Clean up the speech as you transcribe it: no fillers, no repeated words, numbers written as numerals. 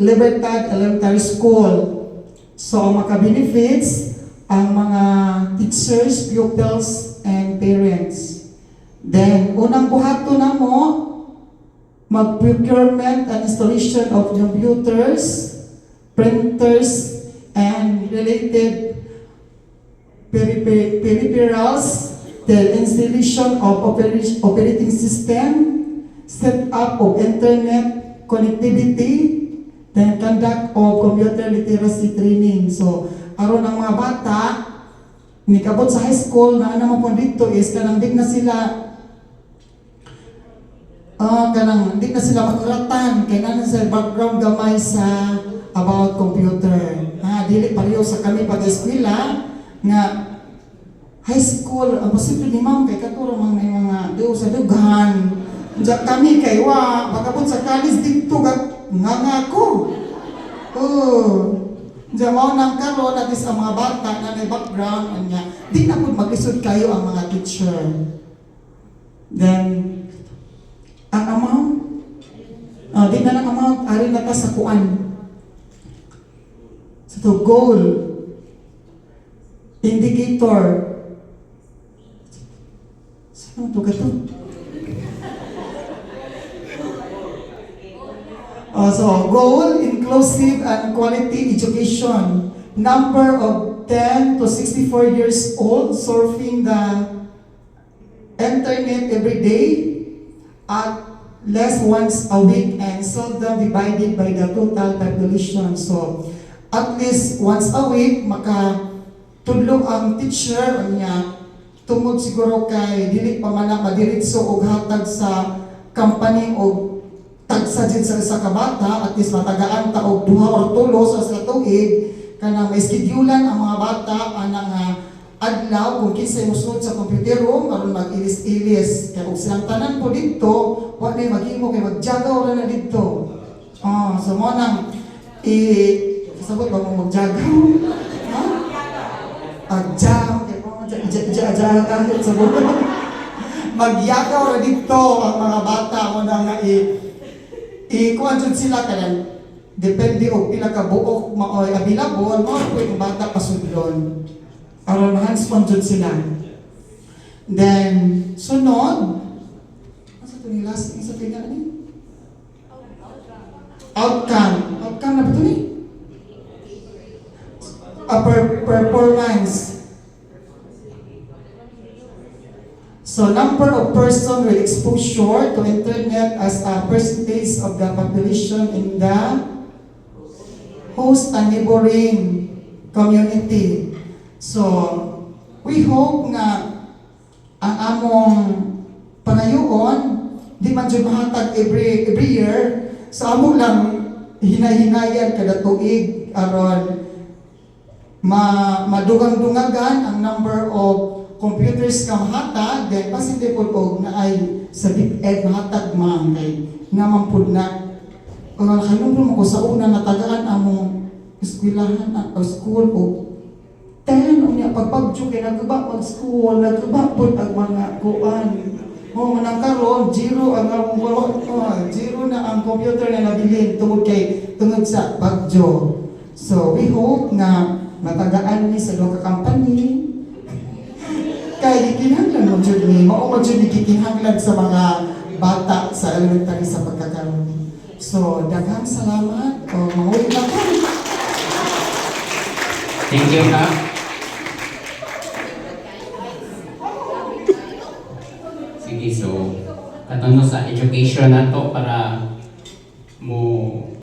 Libertad Elementary School. So, ang maka-benefits ang mga teachers, pupils, and parents. Then, unang buhato na mo, mag-procurement and installation of computers, printers, and related peripherals, the installation of operating system, set up of internet connectivity, then conduct of computer literacy training. So, aron ang mga bata, nikabot sa high school, na naman po dito is, kanang di na sila makuratan, kaya na sa background gamay sa about computer. Dili pareho sa kami pag-eskwela, nga high school, ang posible ni ma'am, kay katuro may mga diyo sa dughan. Diyan kami kay pagkabot sa college dito, nga ko. Diyan mo nang karon at least ang mga bata na may background, di na po mag-isod kayo ang mga teacher. Then, ang amount, di na lang amount, ari na ta sa kuan. So, goal, indicator. Saan ito gato? So, goal, inclusive and quality education. Number of 10 to 64 years old surfing the internet every day at least once a week and seldom divided by the total population. So, at least once a week, makatudlog ang teacher niya tungod siguro kay dili pa man madiretso og hatag sa company o tagsa dyan sa isa ka bata, at least matagaan ta og 2 or 3 sa tuig, kanang may schedulean ang mga bata anang adlaw kung kinsay musunod sa computer room aron mag-ilis-ilis. Kaya kung silang tanan po dito, wa may maghimo kay magjagaw ra na dito. So mo nang sabot ba mo magjagaw? Jam kay mo sabot. Magyagaw ra dito ang mga bata mo nang kuan jud sila kanan. Depende og pila ka buok maoy available mo ko yung bata pasudlon. Aron hands-on jud sila. Then sunod, asa to ni last isa pinga ni? Outcome na ba to ni? Performance. So, number of person with exposure to internet as a percentage of the population in the host and neighboring community. So, we hope nga ang among pangayoon, di man dyan mahatag every year, sa among lang hinay-hinayan kada tuig aron madugang-dungagan ang number of computers ka mahatag, then pasindi po og na ay sa DepEd mahatag man kay naman po na kanunong ko sa una natagaan among eskwelahan at school o 10 unya pagpagjo kay nagba pag school nagba po ang mga kuan manang karon zero ang zero na ang computer na nabilin tungod sa pagjo. So we hope na matagaan ni sa local company kay gikinahanglan mo jud ni mao mo jud gikinahanglan sa mga bata sa elementary sa pagkakaroon. So daghang salamat o maulit na ko. Thank you ka. Sige, so katong sa education nato para mo